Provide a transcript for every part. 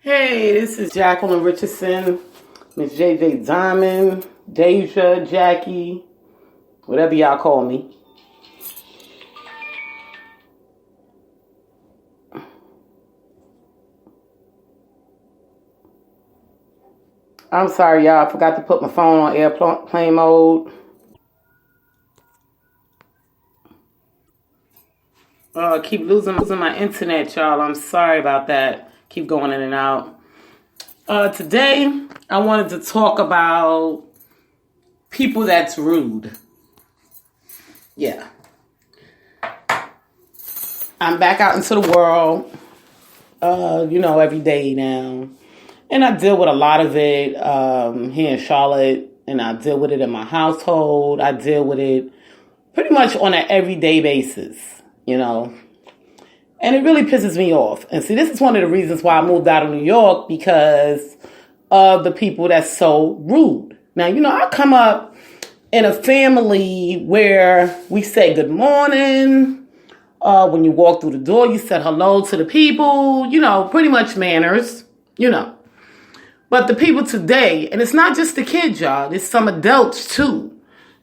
Hey, this is Jacqueline Richardson, Miss JJ Diamond, Deja, Jackie, whatever y'all call me. I'm sorry, y'all. I forgot to put my phone on airplane mode. Keep losing my internet, y'all. I'm sorry about that. Keep going in and out. Today, I wanted to talk about people that's rude. Yeah. I'm back out into the world, every day now. And I deal with a lot of it here in Charlotte, and I deal with it in my household. I deal with it pretty much on an everyday basis, And it really pisses me off. And see, this is one of the reasons why I moved out of New York, because of the people that's so rude. Now, I come up in a family where we say good morning. When you walk through the door, you said hello to the people, pretty much manners, But the people today, and it's not just the kids, y'all, there's some adults too,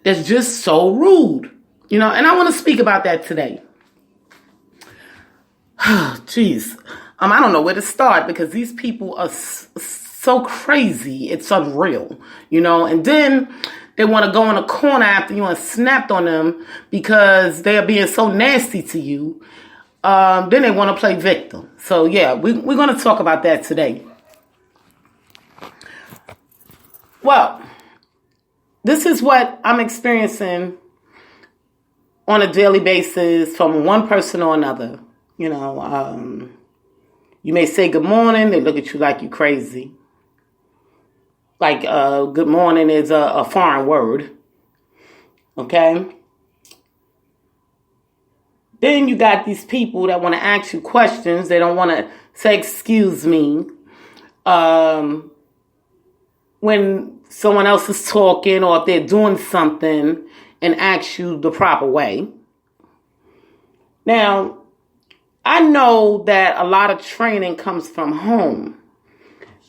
that's just so rude, and I want to speak about that today. Jeez. I don't know where to start, because these people are so crazy. It's unreal, and then they want to go in a corner after you and snapped on them because they are being so nasty to you. Then they want to play victim. So yeah, we're going to talk about that today. Well, this is what I'm experiencing on a daily basis from one person or another. You may say good morning, they look at you like you crazy. Like good morning is a foreign word. Okay? Then you got these people that want to ask you questions. They don't want to say excuse me when someone else is talking, or if they're doing something, and ask you the proper way. Now, I know that a lot of training comes from home.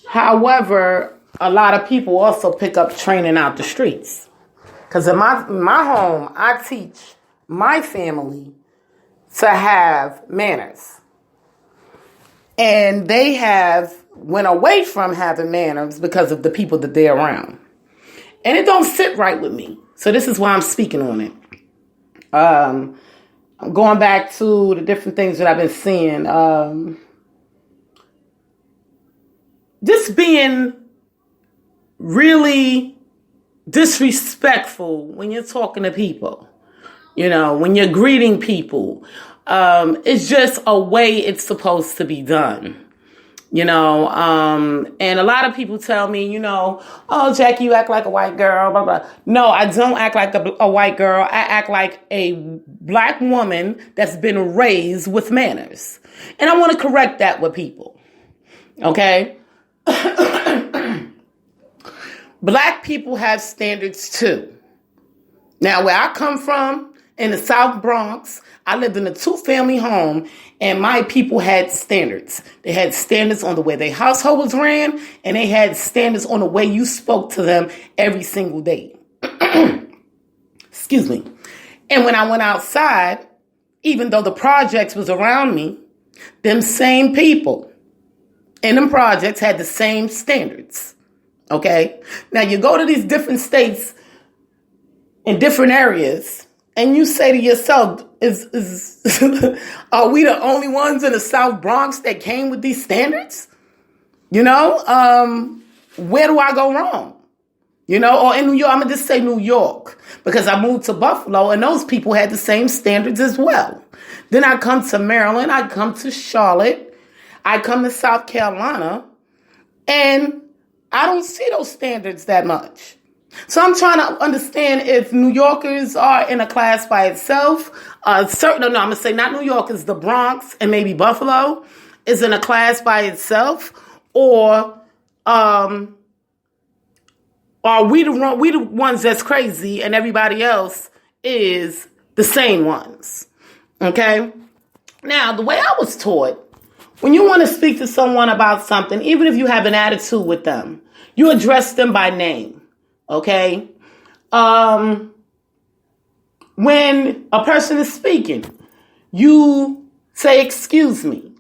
However, a lot of people also pick up training out the streets. Because in my home, I teach my family to have manners. And they went away from having manners because of the people that they're around. And it don't sit right with me. So this is why I'm speaking on it. I'm going back to the different things that I've been seeing. Just being really disrespectful when you're talking to people, when you're greeting people. It's just a way it's supposed to be done, and a lot of people tell me, oh, Jackie, you act like a white girl, blah, blah. No, I don't act like a white girl. I act like a black woman that's been raised with manners. And I want to correct that with people. Okay? Black people have standards too. Now, where I come from, in the South Bronx, I lived in a 2-family home, and my people had standards. They had standards on the way their household was ran, and they had standards on the way you spoke to them every single day. Excuse me. And when I went outside, even though the projects was around me, them same people in them projects had the same standards. Okay? Now, you go to these different states in different areas, and you say to yourself, are we the only ones in the South Bronx that came with these standards? Where do I go wrong? Or in New York, I'm going to just say New York, because I moved to Buffalo, and those people had the same standards as well. Then I come to Maryland, I come to Charlotte, I come to South Carolina, and I don't see those standards that much. So I'm trying to understand if New Yorkers are in a class by itself. I'm going to say not New Yorkers, the Bronx and maybe Buffalo is in a class by itself, or are we the ones that's crazy and everybody else is the same ones? Okay. Now, the way I was taught When you want to speak to someone about something, even if you have an attitude with them, you address them by name. Okay? When a person is speaking, you say, excuse me.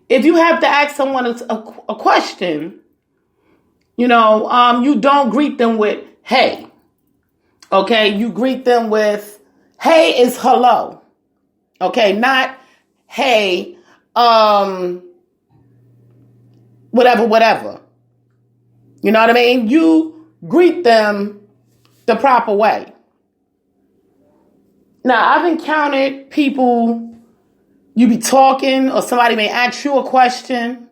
If you have to ask someone a question, you don't greet them with, hey. Okay? You greet them with, hey is hello. Okay? Not, hey, whatever. You know what I mean? You greet them the proper way. Now, I've encountered people, you be talking or somebody may ask you a question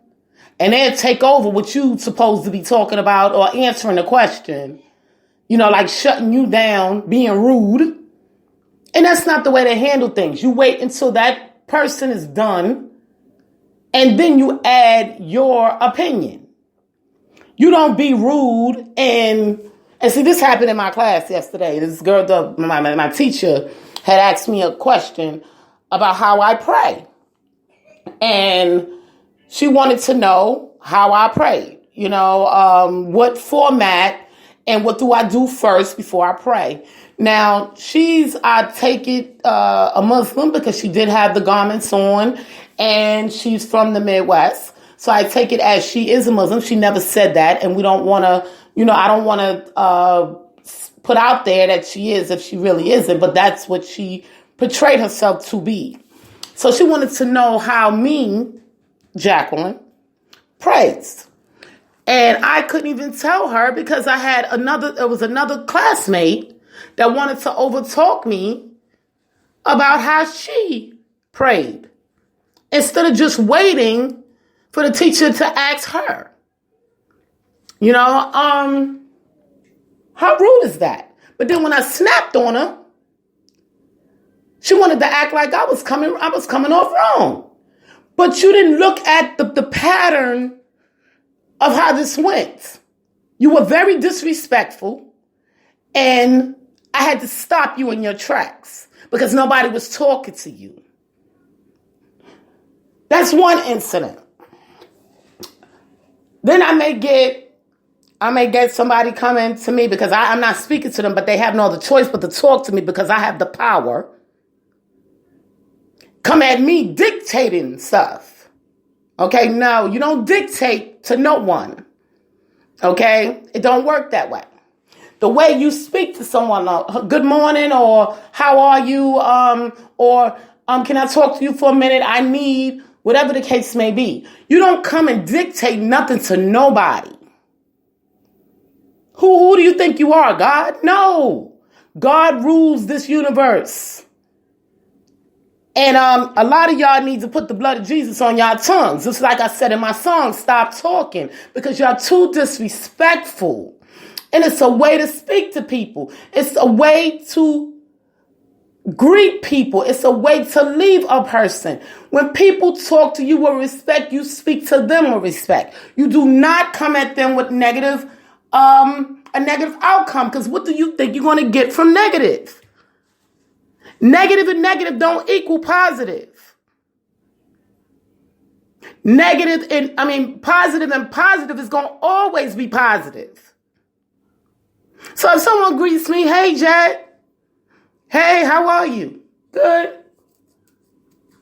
and they'll take over what you supposed to be talking about or answering the question, like shutting you down, being rude. And that's not the way to handle things. You wait until that person is done and then you add your opinion. You don't be rude and see, this happened in my class yesterday. This girl, my teacher, had asked me a question about how I pray. And she wanted to know how I prayed. What format and what do I do first before I pray. Now, I take it, a Muslim because she did have the garments on and she's from the Midwest. So I take it as she is a Muslim. She never said that. And we don't want to, I don't want to put out there that she is if she really isn't. But that's what she portrayed herself to be. So she wanted to know how me, Jacqueline, prays. And I couldn't even tell her because there was another classmate that wanted to overtalk me about how she prayed instead of just waiting for the teacher to ask her. How rude is that? But then when I snapped on her, she wanted to act like I was coming off wrong. But you didn't look at the pattern of how this went. You were very disrespectful, and I had to stop you in your tracks because nobody was talking to you. That's one incident. Then I may get somebody coming to me because I'm not speaking to them, but they have no other choice but to talk to me because I have the power. Come at me dictating stuff. Okay, no, you don't dictate to no one. Okay, it don't work that way. The way you speak to someone, good morning, or how are you, or can I talk to you for a minute? I need, whatever the case may be. You don't come and dictate nothing to nobody. Who do you think you are, God? No. God rules this universe. And a lot of y'all need to put the blood of Jesus on y'all tongues. Just like I said in my song, stop talking, because y'all too disrespectful. And it's a way to speak to people. It's a way to greet people. It's a way to leave a person. When people talk to you with respect, you speak to them with respect. You do not come at them with a negative outcome, because what do you think you're going to get from negative? Negative and negative don't equal positive. Positive and positive is going to always be positive. So if someone greets me, hey, Jack, hey, how are you? Good.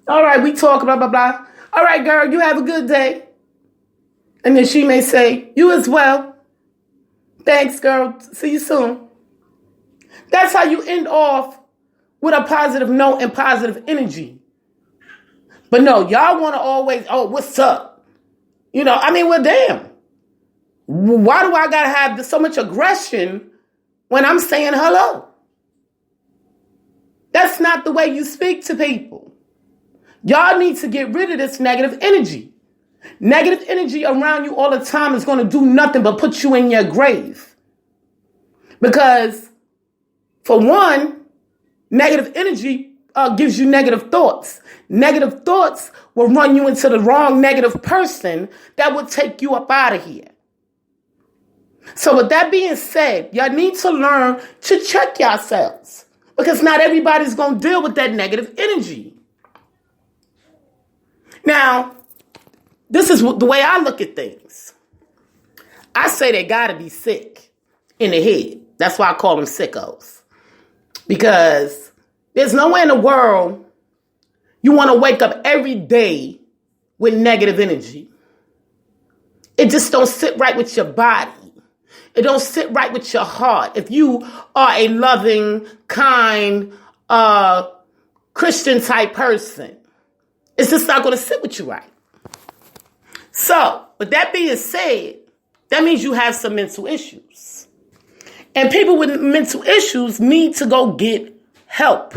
All right, we talk, blah, blah, blah. All right, girl, you have a good day. And then she may say, you as well. Thanks, girl. See you soon. That's how you end off with a positive note and positive energy. But no, y'all want to always, oh, what's up? Well, damn. Why do I got to have so much aggression when I'm saying hello? That's not the way you speak to people. Y'all need to get rid of this negative energy. Negative energy around you all the time is going to do nothing but put you in your grave. Because, for one, negative energy gives you negative thoughts. Negative thoughts will run you into the wrong negative person that will take you up out of here. So with that being said, y'all need to learn to check yourselves, because not everybody's going to deal with that negative energy. Now, this is the way I look at things. I say they got to be sick in the head. That's why I call them sickos. Because there's no way in the world you want to wake up every day with negative energy. It just don't sit right with your body. It don't sit right with your heart. If you are a loving, kind, Christian type person, it's just not going to sit with you right. So, with that being said, that means you have some mental issues. And people with mental issues need to go get help.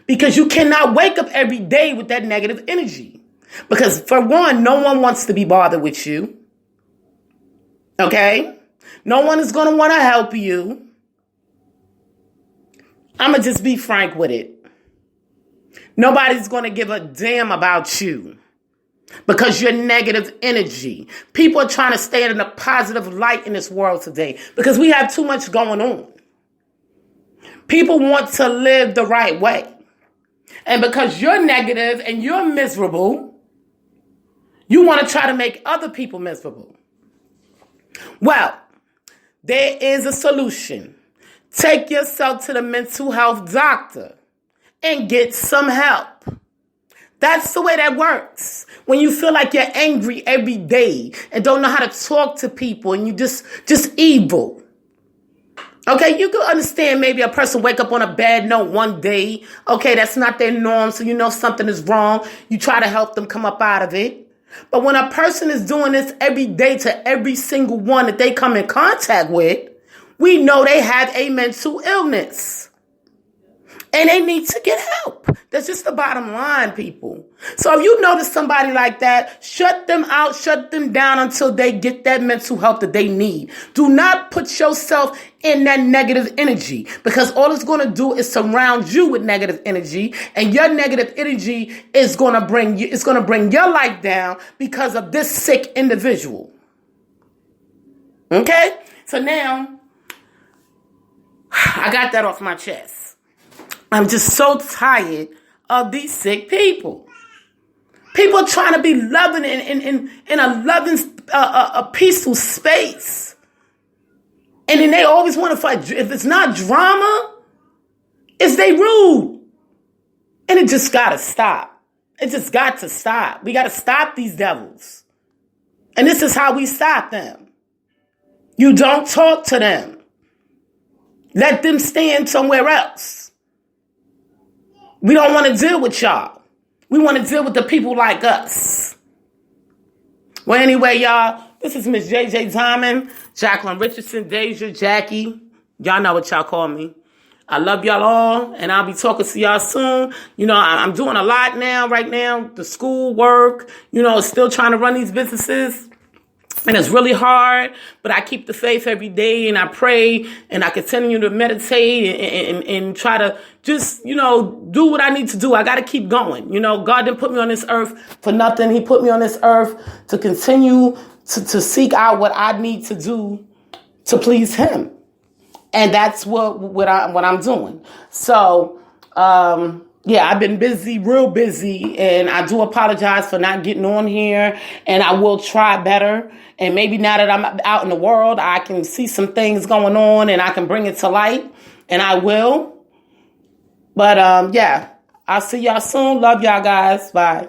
Because you cannot wake up every day with that negative energy. Because for one, no one wants to be bothered with you. Okay? No one is going to want to help you. I'm going to just be frank with it. Nobody's going to give a damn about you because you're negative energy. People are trying to stay in a positive light in this world today because we have too much going on. People want to live the right way. And because you're negative and you're miserable, you want to try to make other people miserable. Well, there is a solution. Take yourself to the mental health doctor and get some help. That's the way that works. When you feel like you're angry every day and don't know how to talk to people and you just evil. Okay, you can understand maybe a person wake up on a bad note one day. Okay, that's not their norm, so you know something is wrong. You try to help them come up out of it. But when a person is doing this every day to every single one that they come in contact with, we know they have a mental illness. And they need to get help. That's just the bottom line, people. So if you notice somebody like that, shut them out, shut them down until they get that mental help that they need. Do not put yourself in that negative energy because all it's going to do is surround you with negative energy, and your negative energy is going to bring you, it's going to bring your life down because of this sick individual. Okay? So now I got that off my chest. I'm just so tired of these sick people. People are trying to be loving in a loving, a peaceful space. And then they always want to fight. If it's not drama, it's they rude. And it just got to stop. It just got to stop. We got to stop these devils. And this is how we stop them. You don't talk to them. Let them stand somewhere else. We don't want to deal with y'all. We want to deal with the people like us. Well, anyway, y'all, this is Miss JJ Diamond, Jacqueline Richardson, Deja, Jackie. Y'all know what y'all call me. I love y'all all, and I'll be talking to y'all soon. You know, I'm doing a lot now, right now. The school work, still trying to run these businesses. And it's really hard, but I keep the faith every day and I pray and I continue to meditate and try to just, do what I need to do. I got to keep going. God didn't put me on this earth for nothing. He put me on this earth to continue to seek out what I need to do to please him. And that's what I'm doing. So, yeah, I've been busy, real busy, and I do apologize for not getting on here, and I will try better. And maybe now that I'm out in the world, I can see some things going on, and I can bring it to light, and I will. But, yeah, I'll see y'all soon. Love y'all guys. Bye.